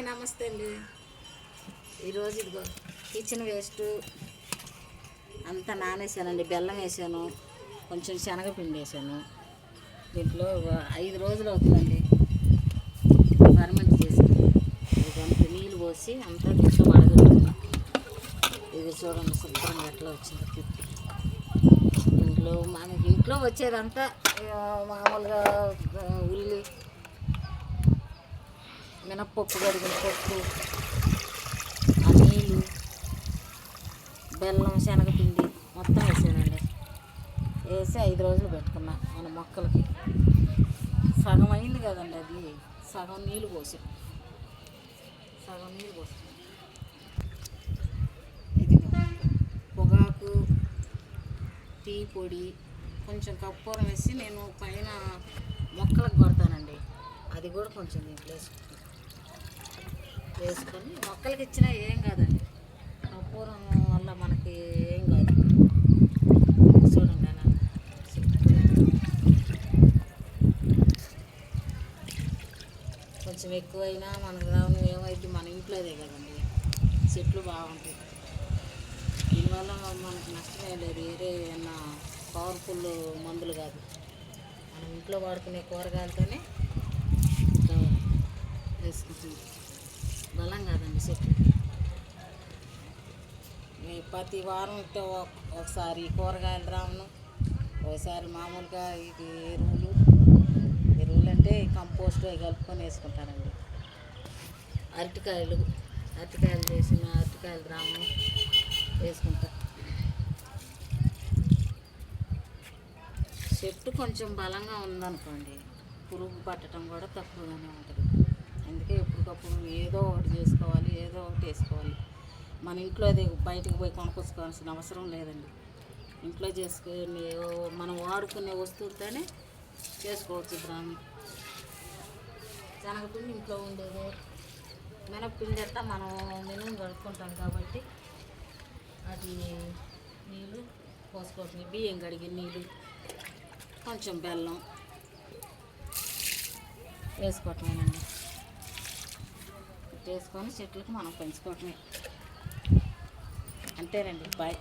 Hi నమస్తే అండి. ఈరోజు ఇదిగో కిచెన్ వేస్ట్ అంతా నానేసానండి. బెల్లం వేసాను, కొంచెం శనగపిండి వేసాను. దీంట్లో 5 రోజులు అవుతుందండి ఫర్మెంట్ చేసి. ఇదంతా నీళ్ళు పోసి అంతా దీంట్లో వడగట్టుకున్నాం. ఇది చూడండి శుభ్రంగా ఎట్లా వచ్చింది తిప్పి. మనకి ఇంట్లో వచ్చేదంతా మామూలుగా ఉల్లి, మినప్పప్పు, కడిగిన పప్పు, ఆ నీళ్ళు, బెల్లం, శనగపిండి మొత్తం వేసానండి. వేసి 5 రోజులు పెట్టుకున్నా మన మొక్కలకి. సగం అయింది కదండి, అది సగం నీళ్ళు పోసాం. ఇది పొగాకు, టీ పొడి, కొంచెం కర్పూరం వేసి నేను పైన మొక్కలకు కొడతానండి. అది కూడా కొంచెం దీంట్లో వేసుకొని మొక్కలకి ఇచ్చినా ఏం కాదండి. కర్పూరం వల్ల మనకి ఏం కాదు. చూడండి అలా కొంచెం ఎక్కువైనా మనకు రావడం ఏమైంది, మన ఇంట్లోదే కదండి. చెట్లు బాగుంటాయి. దీనివల్ల మనకు నష్టమే లేదు. వేరే ఏమన్నా పవర్ఫుల్ మందులు కాదు. మనం ఇంట్లో వాడుకునే కూరగాయలతోనే వేసుకుంటుంది. బలం కాదండి చెట్లు. ప్రతి వారం ఒకసారి కూరగాయలు రావడం, ఒకసారి మామూలుగా ఇది ఎరువులు అంటే కంపోస్ట్ అవి కలుపుకొని వేసుకుంటానండి. అరటికాయలు చేసిన అరటికాయలు రావడం వేసుకుంటా. చెట్టు కొంచెం బలంగా ఉందనుకోండి, పురుగు పట్టడం కూడా తక్కువగానే ఉంటుంది. అందుకే ఎప్పటికప్పుడు ఏదో ఒకటి చేసుకోవాలి, ఏదో ఒకటి వేసుకోవాలి. మన ఇంట్లో అది బయటకు పోయి కొనుక్కొచ్చుకోవాల్సిన అవసరం లేదండి. ఇంట్లో చేసుకుని మనం వాడుకునే వస్తువులతోనే చేసుకోవచ్చు. బ్రాహ్మణి శనగపిండి ఇంట్లో ఉండేదే, మినప్పిండి అంతా మనం మినుము కడుక్కుంటాం కాబట్టి అది నీళ్ళు పోసుకోవచ్చు. బియ్యం కడిగిన నీళ్ళు, కొంచెం బెల్లం వేసుకోవటమేనండి. వేసుకొని చెట్లకు మనం పెంచుకోవటమే. అంతేనండి. బాయ్.